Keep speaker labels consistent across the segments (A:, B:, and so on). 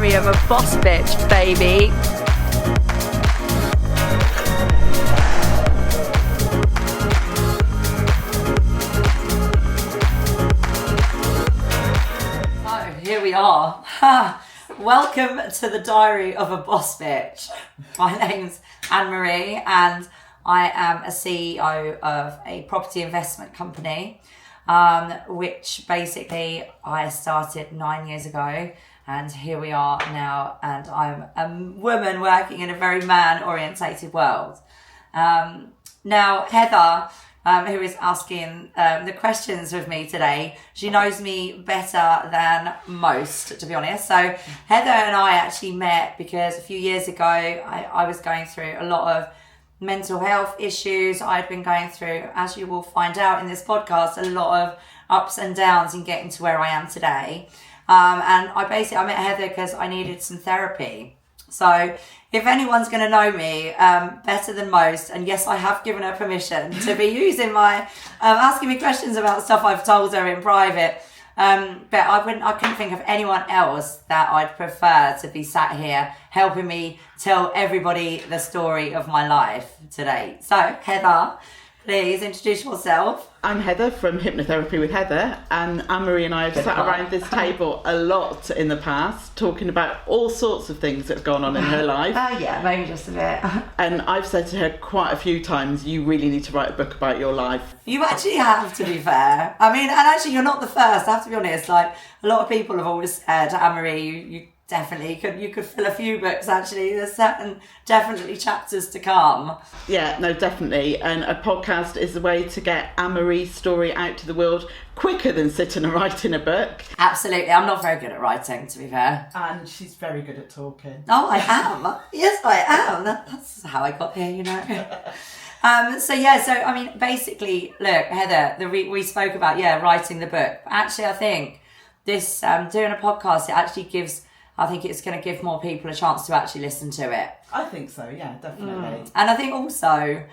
A: Diary of a Boss Bitch, baby. So here we are. Welcome to the Diary of a Boss Bitch. My name's Anne-Marie and I am a CEO of a property investment company, which basically I started 9 years ago, and here we are now, and I'm a woman working in a very man-orientated world. Now, Heather, who is asking the questions with me today, she knows me better than most, to be honest. So Heather and I actually met because a few years ago, I was going through a lot of mental health issues. I'd been going through, as you will find out in this podcast, a lot of ups and downs in getting to where I am today. And I met Heather because I needed some therapy. So if anyone's going to know me better than most, and yes, I have given her permission to be using my, asking me questions about stuff I've told her in private, but I couldn't think of anyone else that I'd prefer to be sat here helping me tell everybody the story of my life today. So Heather, please introduce yourself.
B: I'm Heather from Hypnotherapy with Heather, and Anne-Marie and I have sat around this table a lot in the past talking about all sorts of things that have gone on in her life.
A: Yeah, maybe just a bit.
B: And I've said to her quite a few times, you really need to write a book about your life.
A: You actually have, to be fair. I mean, and actually you're not the first, I have to be honest. Like, a lot of people have always said, Anne-Marie, you definitely could fill a few books, actually. There's definitely chapters to come.
B: Yeah, no, definitely. And a podcast is a way to get Anne-Marie's story out to the world quicker than sitting and writing a book.
A: Absolutely. I'm not very good at writing, to be fair.
B: And she's very good at talking.
A: Oh, I am. Yes, I am. That's how I got here, you know. So I mean, basically, look, Heather, we spoke about, writing the book. Actually, I think this, doing a podcast, I think it's going to give more people a chance to actually listen to it.
B: I think so, yeah, definitely.
A: And I think also,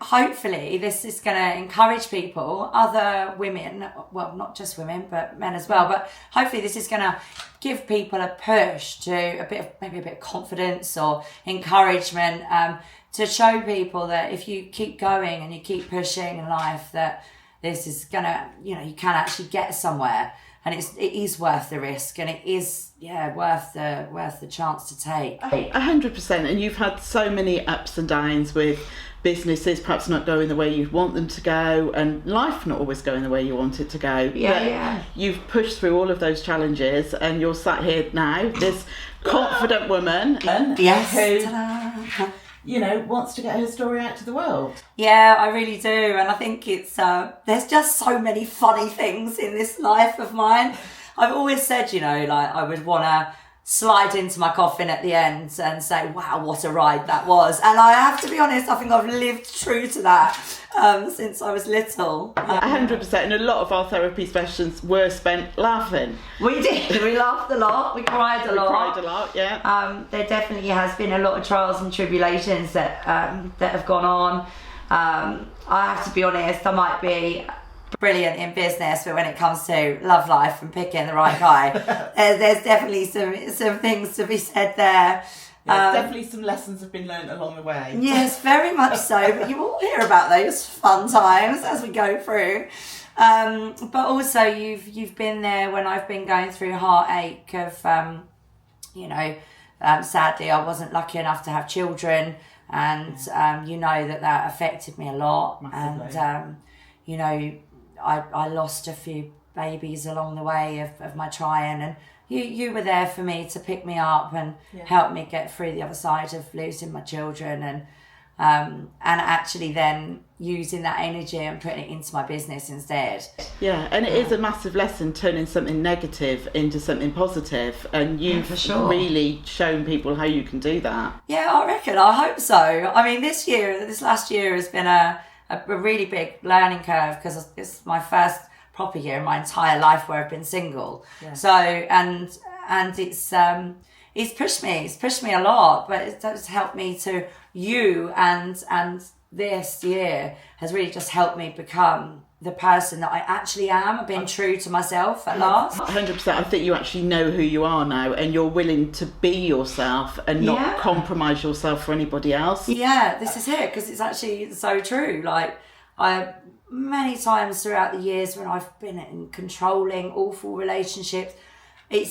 A: hopefully this is going to encourage people, other women, well, not just women, but men as well, but hopefully this is going to give people a push to maybe a bit of confidence or encouragement, to show people that if you keep going and you keep pushing in life, that this is going to, you can actually get somewhere. And it is worth the risk, and it is, worth the chance to take.
B: 100%. And you've had so many ups and downs with businesses perhaps not going the way you want them to go, and life not always going the way you want it to go.
A: Yeah.
B: You've pushed through all of those challenges, and you're sat here now, this confident woman.
A: Yes.
B: Who, wants to get her story out to the world.
A: Yeah, I really do. And I think it's, there's just so many funny things in this life of mine. I've always said, I would want to slide into my coffin at the end and say, wow, what a ride that was. And I have to be honest, I think I've lived true to that since I was little.
B: 100%. And a lot of our therapy sessions were spent laughing.
A: We did. We laughed a lot. We cried a lot.
B: Yeah.
A: There definitely has been a lot of trials and tribulations that have gone on. I have to be honest, I might be brilliant in business, but when it comes to love life and picking the right guy, there's definitely some things to be said there.
B: Definitely some lessons have been learned along the way.
A: Yes, very much so. But you will hear about those fun times as we go through. But also, you've been there when I've been going through heartache of, sadly, I wasn't lucky enough to have children, and that affected me a lot.
B: Massively.
A: And I lost a few babies along the way of my trying, and you were there for me to pick me up and help me get through the other side of losing my children, and actually then using that energy and putting it into my business instead.
B: Yeah, and it is a massive lesson turning something negative into something positive, and you've really shown people how you can do that.
A: Yeah, I reckon. I hope so. I mean, this last year has been a really big learning curve, because it's my first proper year in my entire life where I've been single. Yeah. So, and it's pushed me a lot, but it does help me to and this year has really just helped me become the person that I actually am. I've been true to myself at last.
B: 100%. I think you actually know who you are now, and you're willing to be yourself and not compromise yourself for anybody else.
A: Yeah, this is it, because it's actually so true. Like, many times throughout the years when I've been in controlling, awful relationships, it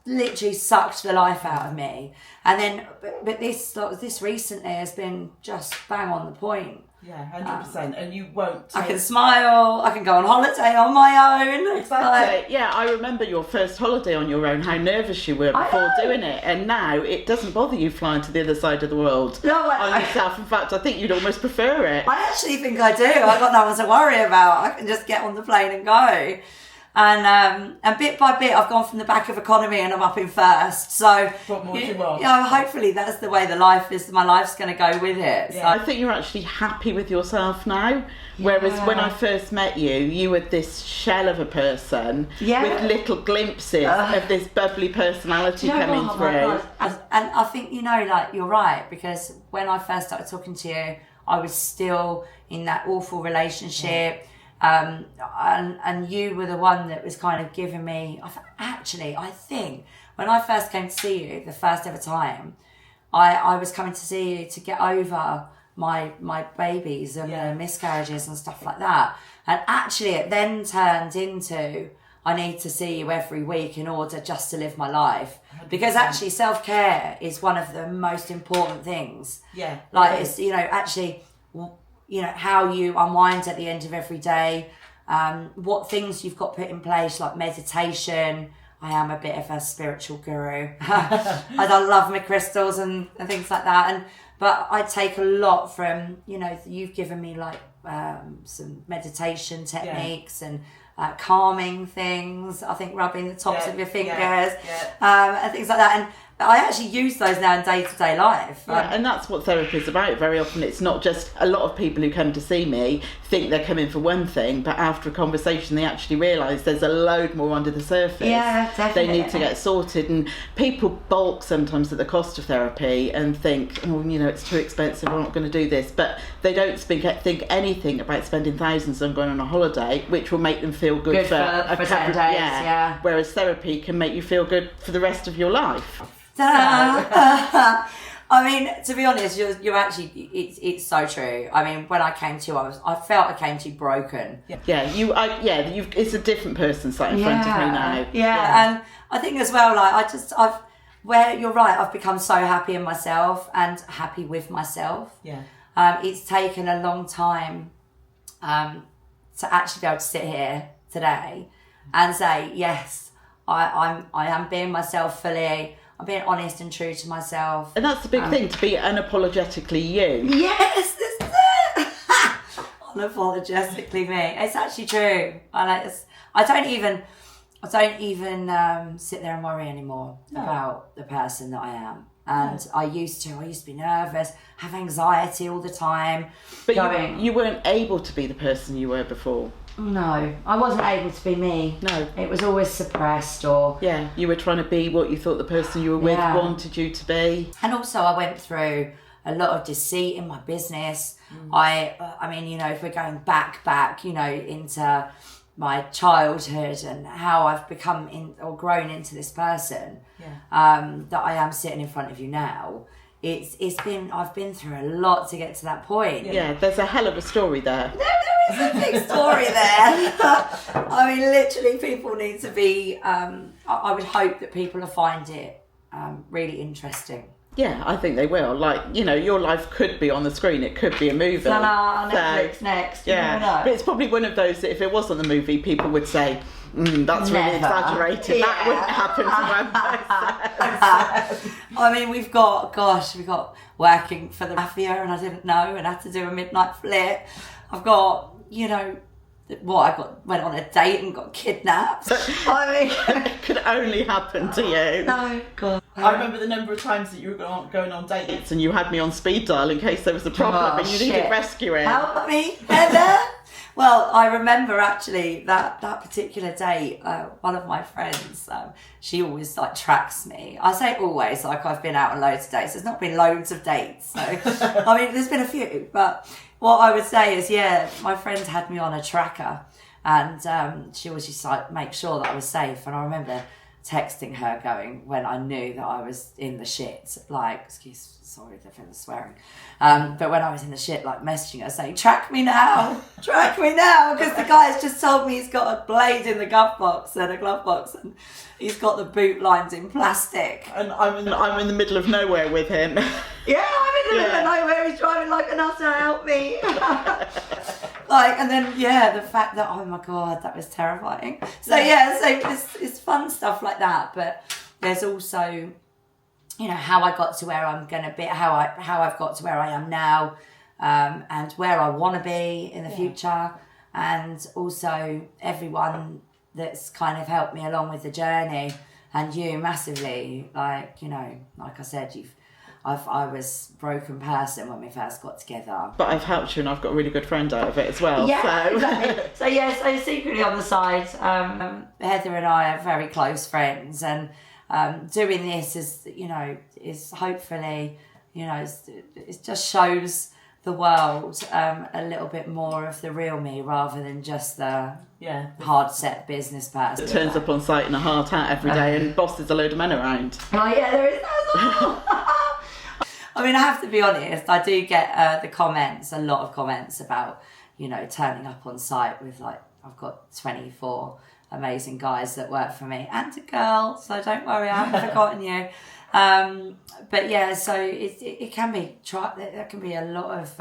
A: literally sucked the life out of me. And then, but this recently has been just bang on the point.
B: Yeah, 100%. And you won't.
A: I can smile. I can go on holiday on my own.
B: Exactly. Yeah, I remember your first holiday on your own, how nervous you were before doing it. And now it doesn't bother you flying to the other side of the world on yourself. In fact, I think you'd almost prefer it.
A: I actually think I do. I've got no one to worry about. I can just get on the plane and go. And bit by bit, I've gone from the back of economy and I'm up in first. So,
B: what more do you want?
A: Hopefully that's the way my life's going to go with it.
B: Yeah.
A: So.
B: I think you're actually happy with yourself now. Whereas when I first met you, you were this shell of a person with little glimpses of this bubbly personality coming through.
A: And I think, you're right, because when I first started talking to you, I was still in that awful relationship. Yeah. And you were the one that was kind of giving me, I think when I first came to see you the first ever time, I was coming to see you to get over my babies and the miscarriages and stuff like that. And actually it then turned into, I need to see you every week in order just to live my life. 100%. Because actually self-care is one of the most important things. Yeah. Like it's, how you unwind at the end of every day, what things you've got put in place, like meditation. I am a bit of a spiritual guru. I love my crystals and things like that. But I take a lot from, you've given me like some meditation techniques and calming things. I think rubbing the tops of your fingers and things like that. And I actually use those now in day-to-day life.
B: And that's what therapy is about. Very often it's not just, a lot of people who come to see me think they're coming for one thing, but after a conversation they actually realise there's a load more under the surface.
A: Yeah, definitely.
B: They need to get sorted, and people balk sometimes at the cost of therapy and think, it's too expensive, I'm not going to do this, but they don't think anything about spending thousands on going on a holiday, which will make them feel good for 10 days. Yeah. Whereas therapy can make you feel good for the rest of your life.
A: I mean, to be honest, you're actually, it's so true. I mean, when I came to you, I felt I came to you broken.
B: It's a different person sat in front of me now.
A: Yeah, and I think as well, you're right, I've become so happy in myself and happy with myself. Yeah. It's taken a long time to actually be able to sit here today and say, yes, I am being myself fully. I'm being honest and true to myself.
B: And that's the big thing, to be unapologetically you.
A: Yes, this is it. Unapologetically me. It's actually true. I don't even sit there and worry anymore about the person that I am. And I used to be nervous, have anxiety all the time.
B: But you weren't able to be the person you were before.
A: No, I wasn't able to be me. No. It was always suppressed or...
B: Yeah, you were trying to be what you thought the person you were with wanted you to be.
A: And also I went through a lot of deceit in my business. I mean, if we're going back, into my childhood and how I've become grown into this person that I am sitting in front of you now. I've been through a lot to get to that point.
B: Yeah, there's a hell of a story there.
A: There is a big story there. I mean, literally, people need to be. I would hope that people will find it really interesting.
B: Yeah, I think they will. Your life could be on the screen. It could be a movie.
A: Netflix next.
B: Yeah, but it's probably one of those that if it wasn't the movie, people would say, that's really exaggerated. Yeah. That wouldn't happen to one person.
A: I mean, we've got working for the mafia, and I didn't know, and had to do a midnight flip. I've got, went on a date and got kidnapped.
B: It could only happen to you.
A: No, God.
B: I remember the number of times that you were going on dates and you had me on speed dial in case there was a problem and you needed rescuing.
A: Help me, Heather. Well, I remember actually that particular date, one of my friends, she always like tracks me. I say always, like I've been out on loads of dates. There's not been loads of dates. So, I mean, there's been a few. But what I would say is, yeah, my friend had me on a tracker and she always used to like make sure that I was safe. And I remember texting her going when I knew that I was in the shit, like, sorry for the swearing, but when I was in the shit, like messaging her saying, track me now, because the guy has just told me he's got a blade in the glove box and he's got the boot lines in plastic.
B: And I'm in the middle of nowhere with him.
A: Yeah, I'm in the middle of nowhere, he's driving like an utter, help me. Like, and then, yeah, the fact that, oh my God, that was terrifying. So, yeah, so it's fun stuff like that. But there's also, you know, how I got to where I'm going to be, how I've got to where I am now, and where I want to be in the future. And also everyone that's kind of helped me along with the journey, and you massively, like, you know, like I said, I was a broken person when we first got together. But
B: I've helped you and I've got a really good friend out of it as well.
A: Yeah,
B: so.
A: Exactly. So secretly on the side, Heather and I are very close friends, and doing this is hopefully, you know, it just shows the world a little bit more of the real me rather than just the hard set business person.
B: It turns up on site in a hard hat every day and bosses a load of men around.
A: Oh yeah, there is that as well. I mean, I have to be honest, I do get a lot of comments about, you know, turning up on site with, like, I've got 24 amazing guys that work for me and a girl, so don't worry, I haven't forgotten you. But yeah, so it can be, there can be a lot of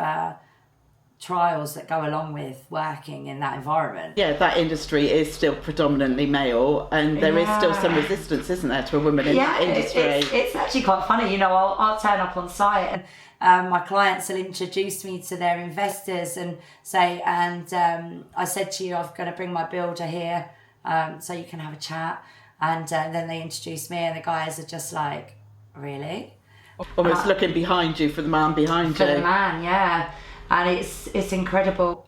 A: trials that go along with working in that environment.
B: Yeah, that industry is still predominantly male, and there is still some resistance, isn't there, to a woman in that industry?
A: It's actually quite funny, you know, I'll turn up on site and my clients will introduce me to their investors and say, I said to you, I'm going to bring my builder here so you can have a chat. And then they introduce me and the guys are just like, really?
B: Almost looking behind you for the man behind you.
A: For the man, yeah. And it's incredible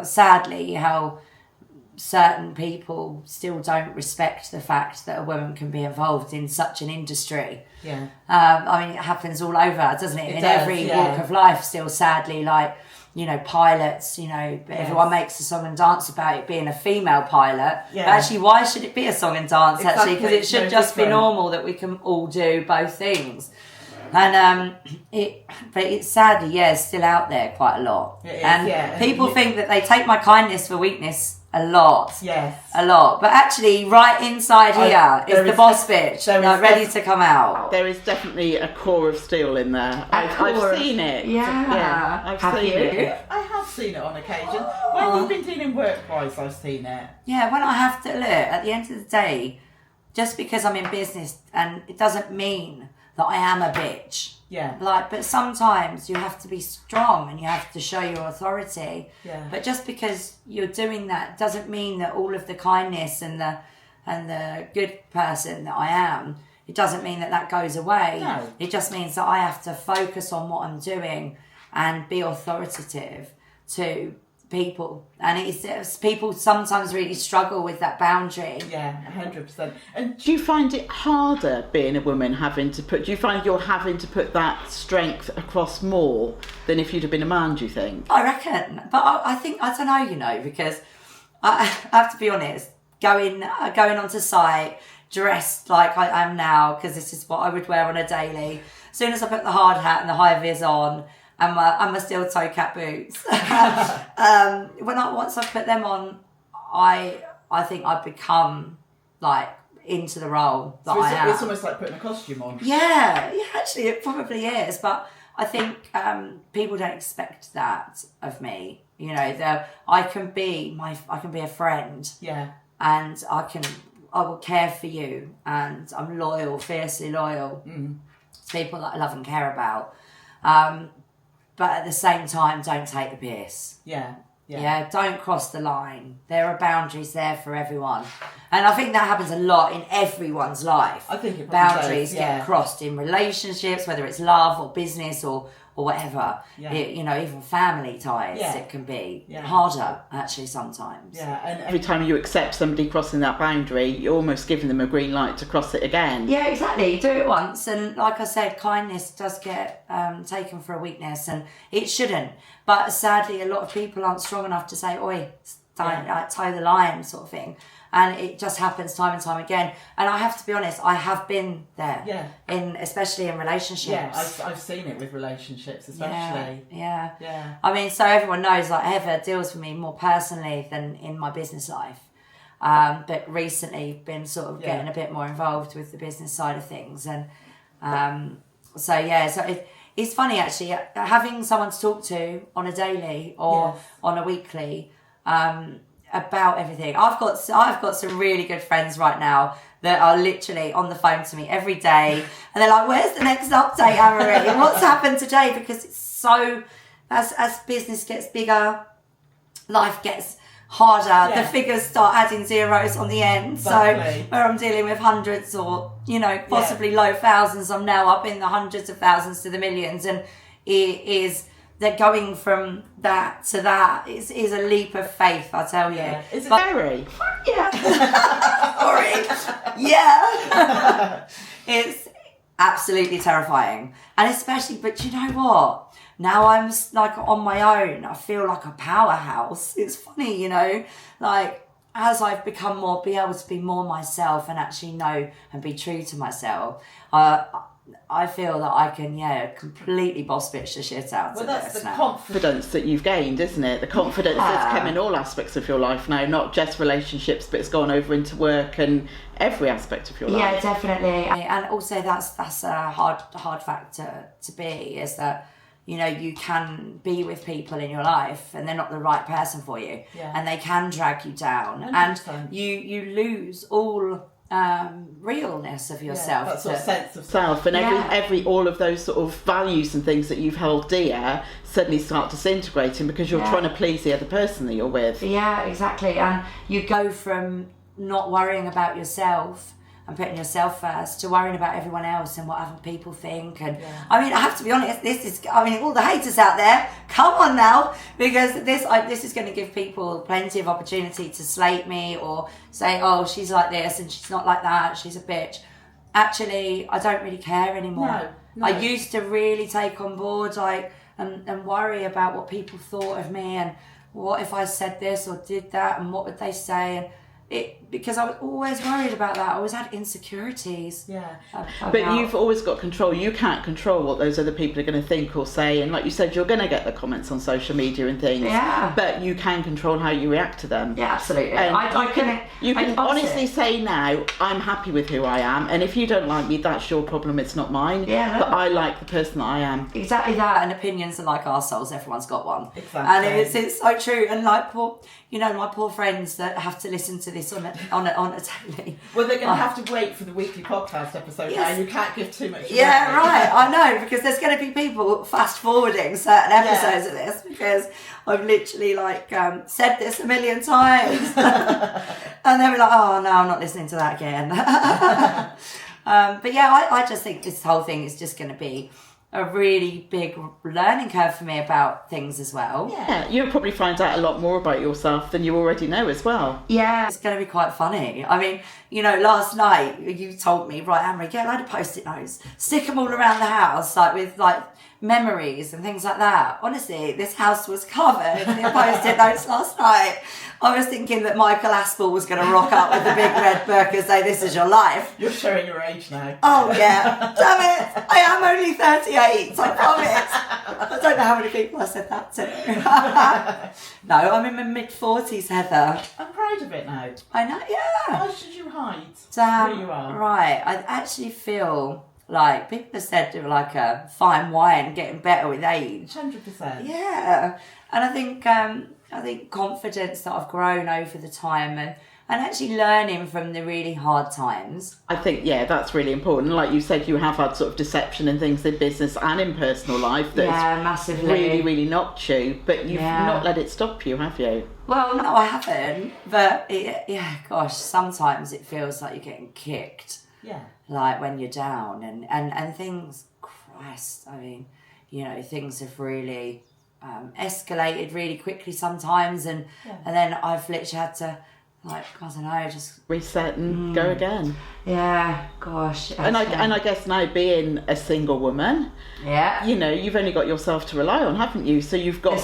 A: sadly how certain people still don't respect the fact that a woman can be involved in such an industry.
B: Yeah.
A: I mean, it happens all over, doesn't it? Every walk of life still, sadly, like, you know, pilots, you know, everyone makes a song and dance about it being a female pilot. Yeah. But actually, why should it be a song and dance, actually? Because it should just be normal that we can all do both things. And but it's sadly, it's still out there quite a lot. It is, and people think that they take my kindness for weakness a lot. Yes. A lot. But actually, right inside here is the boss bitch, ready to come out.
B: There is definitely a core of steel in there. I've seen it.
A: Yeah.
B: I've seen it. I have seen it on occasion. When you've been dealing work-wise, I've seen it.
A: Yeah, when I have to, look, at the end of the day, just because I'm in business, and it doesn't mean that I am a bitch. Yeah. Like, but sometimes you have to be strong and you have to show your authority. Yeah. But just because you're doing that doesn't mean that all of the kindness and the good person that I am, it doesn't mean that goes away. No. It just means that I have to focus on what I'm doing and be authoritative to people, and it's people sometimes really struggle with that boundary.
B: Yeah, 100%. And do you find it harder being a woman do you find you're having to put that strength across more than if you'd have been a man, do you think?
A: I reckon, but I think, I don't know, you know, because I have to be honest, going onto site dressed like I am now, because this is what I would wear on a daily. As soon as I put the hard hat and the high vis on, and my steel toe cap boots. Once I put them on, I think I become like into the role that I am.
B: It's almost like putting a costume on.
A: Yeah, actually it probably is. But I think people don't expect that of me. You know, I can be a friend. Yeah. And I will care for you, and I'm loyal, fiercely loyal to people that I love and care about. But at the same time, don't take the piss. Yeah. Don't cross the line. There are boundaries there for everyone. And I think that happens a lot in everyone's life.
B: I think it
A: boundaries get crossed in relationships, whether it's love or business or or whatever.
B: Yeah.
A: Even family ties, it can be harder actually sometimes.
B: Yeah, and every time you accept somebody crossing that boundary, you're almost giving them a green light to cross it again.
A: Yeah, exactly. You do it once, and like I said, kindness does get taken for a weakness, and it shouldn't. But sadly, a lot of people aren't strong enough to say, "Oi, toe the line," sort of thing. And it just happens time and time again. And I have to be honest, I have been there.
B: Yeah.
A: Especially in relationships.
B: Yeah, I've seen it with relationships, especially.
A: Yeah. I mean, so everyone knows, like, Heather deals with me more personally than in my business life. But recently been sort of getting a bit more involved with the business side of things. And so it's funny actually, having someone to talk to on a daily or on a weekly, about everything. I've got some really good friends right now that are literally on the phone to me every day, and they're like, "Where's the next update, Anne-Marie? What's happened today?" Because it's so, as business gets bigger, life gets harder. The figures start adding zeros on the end.
B: Exactly.
A: So where I'm dealing with hundreds or possibly low thousands, I'm now up in the hundreds of thousands to the millions, and it is. They're going from that to that. Is a leap of faith, I tell you.
B: Yeah. Is it scary?
A: Yeah. Sorry. Yeah. It's absolutely terrifying. And especially, but you know what? Now I'm like on my own. I feel like a powerhouse. It's funny, like as I've become be able to be more myself and actually know and be true to myself, I feel that I can, completely boss bitch the shit out of this.
B: Well, that's the confidence that you've gained, isn't it? The confidence that's come in all aspects of your life now, not just relationships, but it's gone over into work and every aspect of your life.
A: Yeah, definitely. And also that's a hard factor to be, is that, you can be with people in your life and they're not the right person for you.
B: Yeah.
A: And they can drag you down.
B: 100%.
A: And you lose all realness of yourself,
B: that sort of sense of self, and every all of those sort of values and things that you've held dear suddenly start disintegrating because you're trying to please the other person that you're with.
A: Yeah, exactly. And you go from not worrying about yourself and putting yourself first to worrying about everyone else and what other people think. And I mean, I have to be honest, all the haters out there, come on now, because this is going to give people plenty of opportunity to slate me or say, "Oh, she's like this and she's not like that, she's a bitch." Actually, I don't really care anymore. No. I used to really take on board and worry about what people thought of me and what if I said this or did that and what would they say, and because I was always worried about that. I always had insecurities.
B: Yeah. But you've always got control. You can't control what those other people are going to think or say. And like you said, you're going to get the comments on social media and things. Yeah. But you can control how you react to them.
A: Yeah, absolutely. And
B: you can honestly say now, I'm happy with who I am. And if you don't like me, that's your problem. It's not mine. Yeah. But I like the person that I am.
A: Exactly that. And opinions are like arseholes. Everyone's got one.
B: Exactly.
A: And it's so true. And like my poor friends that have to listen to this on a daily.
B: Well, they're going to have to wait for the weekly podcast episode now. You can't give too much.
A: Yeah, right. I know, because there's going to be people fast forwarding certain episodes of this because I've literally said this a million times, and they'll be like, "Oh no, I'm not listening to that again." But yeah, I just think this whole thing is just going to be a really big learning curve for me about things as well.
B: Yeah, you'll probably find out a lot more about yourself than you already know as well.
A: Yeah, it's going to be quite funny. I mean, last night you told me, right, Anne-Marie, get a load of Post-it notes, stick them all around the house, with memories and things like that. Honestly, this house was covered in Post-it notes last night. I was thinking that Michael Aspel was going to rock up with a big red book and say, "This is your life."
B: You're showing your age now.
A: Oh, yeah. Damn it. I am only 38, I promise. I don't know how many people I said that to. No, I'm in my mid-40s, Heather.
B: I'm proud of it now.
A: I know, yeah.
B: Why should you hide
A: Damn,
B: who you are?
A: Right. I actually feel like people have said they're like a fine wine getting better with age.
B: 100%.
A: Yeah. And I think confidence that I've grown over the time and actually learning from the really hard times.
B: I think, that's really important. Like you said, you have had sort of deception and things in business and in personal life that's
A: massively
B: really, really knocked you, but you've not let it stop you, have you?
A: Well, no, I haven't. But, sometimes it feels like you're getting kicked.
B: Yeah.
A: Like when you're down and things, Christ, I mean, things have really escalated really quickly sometimes, and then I've literally had to, like, I don't know, just
B: reset and go again.
A: Yeah, gosh.
B: And I guess now, being a single woman, you've only got yourself to rely on, haven't you? So you've got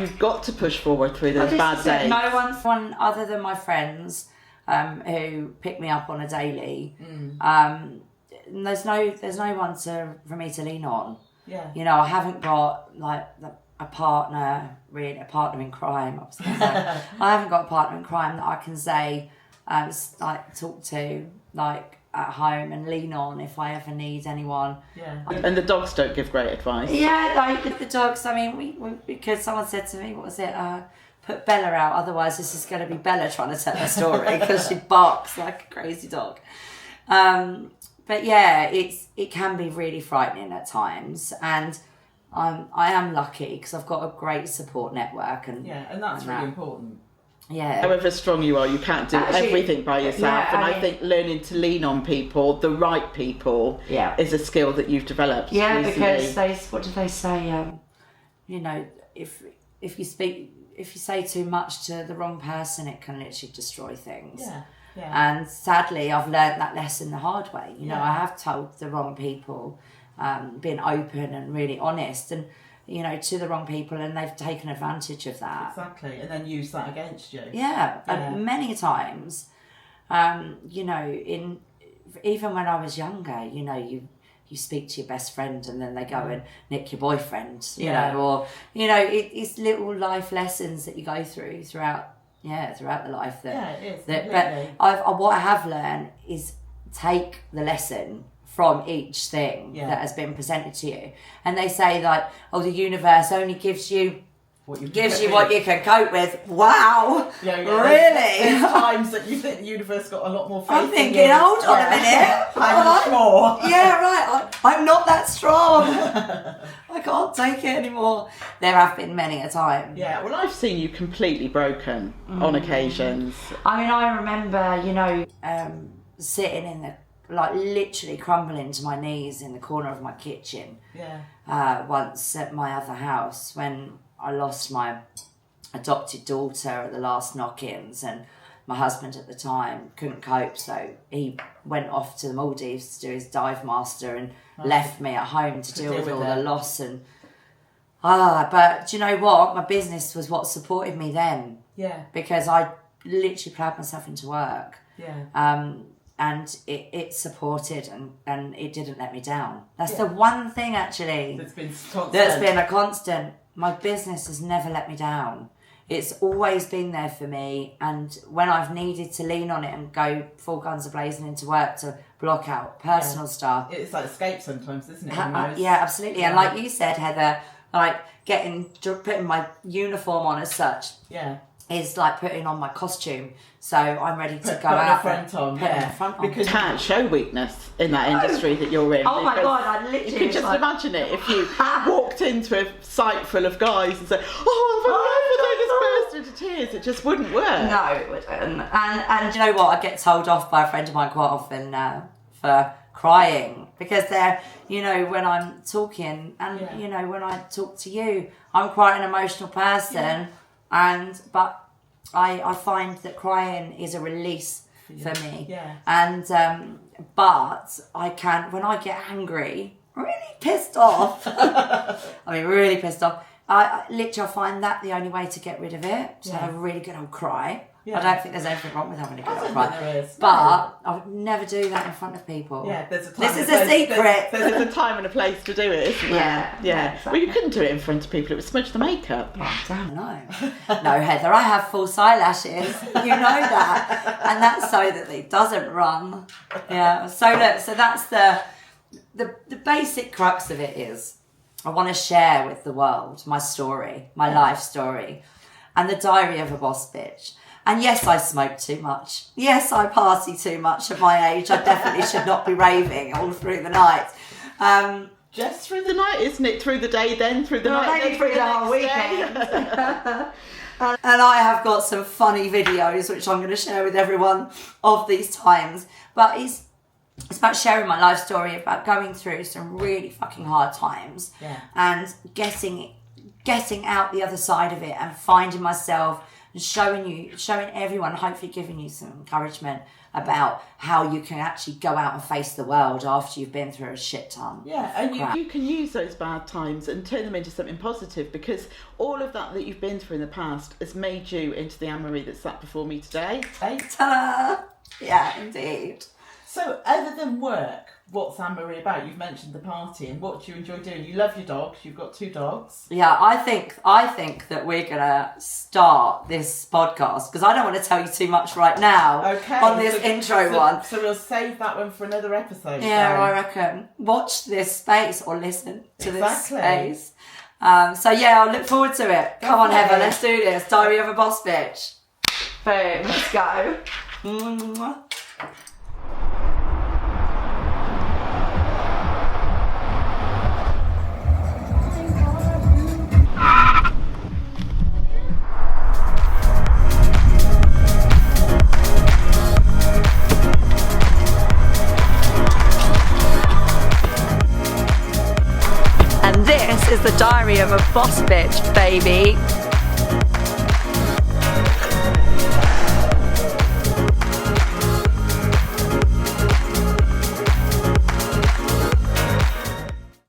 B: you've got to push forward through those bad days.
A: No one other than my friends who pick me up on a daily. There's no one for me to lean on. Yeah. I haven't got like a partner in crime. I was gonna say. I haven't got a partner in crime that I can say, talk to, like, at home and lean on if I ever need anyone.
B: Yeah. And the dogs don't give great advice.
A: Yeah, like the dogs. I mean, we because someone said to me, what was it? Put Bella out, otherwise this is going to be Bella trying to tell her story because she barks like a crazy dog. But yeah, it can be really frightening at times, and I am lucky because I've got a great support network, and
C: that's really important.
A: Yeah.
B: However strong you are, you can't do everything by yourself, and I think learning to lean on people, the right people, is a skill that you've developed.
A: Yeah,
B: recently.
A: because what do they say? If you say too much to the wrong person, it can literally destroy things.
C: Yeah.
A: And sadly, I've learned that lesson the hard way. I have told the wrong people, been open and really honest, and to the wrong people, and they've taken advantage of that.
C: Exactly, and then use that against you.
A: Yeah. Many times, even when I was younger, you speak to your best friend and then they go and nick your boyfriend, it's little life lessons that you go throughout the life
C: it is.
A: But what I have learned is take the lesson from each thing that has been presented to you. And they say that, the universe only gives you what you can cope with. Wow. Really?
C: There's times that you think the universe got a lot more faith.
A: I'm thinking, hold on a minute.
C: I'm sure.
A: Yeah, right. I'm not that strong. I can't take it anymore. There have been many a time.
B: Yeah, well, I've seen you completely broken on occasions.
A: I mean, I remember, sitting in the, literally crumbling to my knees in the corner of my kitchen.
C: Yeah.
A: Once at my other house when I lost my adopted daughter at the last knock-ins, and my husband at the time couldn't cope, so he went off to the Maldives to do his dive master and left me at home to deal with all the loss. And but do you know what? My business was what supported me then.
C: Yeah.
A: Because I literally ploughed myself into work.
C: Yeah.
A: And it supported and it didn't let me down. That's the one thing actually
C: that's been constant.
A: That's been a constant. My business has never let me down. It's always been there for me, and when I've needed to lean on it and go full guns a-blazing into work to block out personal stuff.
C: It's like escape sometimes, isn't it?
A: Yeah, absolutely. And like you said, Heather, like putting my uniform on as such.
C: Yeah.
A: Is like putting on my costume, so I'm ready to go out.
B: Because you can't show weakness in that industry that you're in.
A: Oh my God, I literally.
B: You can just imagine it if you walked into a site full of guys and said, "Oh, I'm just burst into tears." It just wouldn't work.
A: No, it wouldn't. And you know what? I get told off by a friend of mine quite often for crying because they're, when I'm talking and when I talk to you, I'm quite an emotional person. Yeah. But I find that crying is a release for me. And but I can, when I get angry, really pissed off. Really pissed off. I literally find that the only way to get rid of it. Just have a really good old cry. I don't think there's anything wrong with having a good old cry.
C: There is.
A: But I would never do that in front of people.
C: Yeah, there's a time.
A: This is a secret.
B: There's a time and a place to do it, isn't there? Yeah. Exactly. Well, you couldn't do it in front of people. It would smudge the makeup.
A: Oh, damn no. No, Heather, I have false eyelashes. You know that. And that's so that it doesn't run. Yeah. So look, so that's the basic crux of it is I want to share with the world my story, my life story, and the diary of a boss bitch. And yes, I smoke too much. Yes, I party too much at my age. I definitely should not be raving all through the night.
B: Just through the night, isn't it? Through the day, then through the night,
A: maybe through the whole weekend. And I have got some funny videos, which I'm going to share with everyone of these times. But it's about sharing my life story, about going through some really fucking hard times, and getting out the other side of it and finding myself and showing everyone, hopefully giving you some encouragement about how you can actually go out and face the world after you've been through a shit ton.
B: Yeah, and you can use those bad times and turn them into something positive, because all of that you've been through in the past has made you into the Anne-Marie that sat before me today.
A: Ta-da! Yeah, indeed.
C: So, other than work, what's Anne-Marie about? You've mentioned the party, and what do you enjoy doing? You love your dogs. You've got 2 dogs.
A: Yeah, I think that we're gonna start this podcast, because I don't want to tell you too much right now on this intro one.
C: So we'll save that one for another episode.
A: Yeah,
C: then.
A: I reckon. Watch this space or listen to this space. So yeah, I'll look forward to it. Come on, Heather, let's do this. Diary of a Boss Bitch. Boom, let's go. Mwah. And this is the Diary of a Boss Bitch, baby.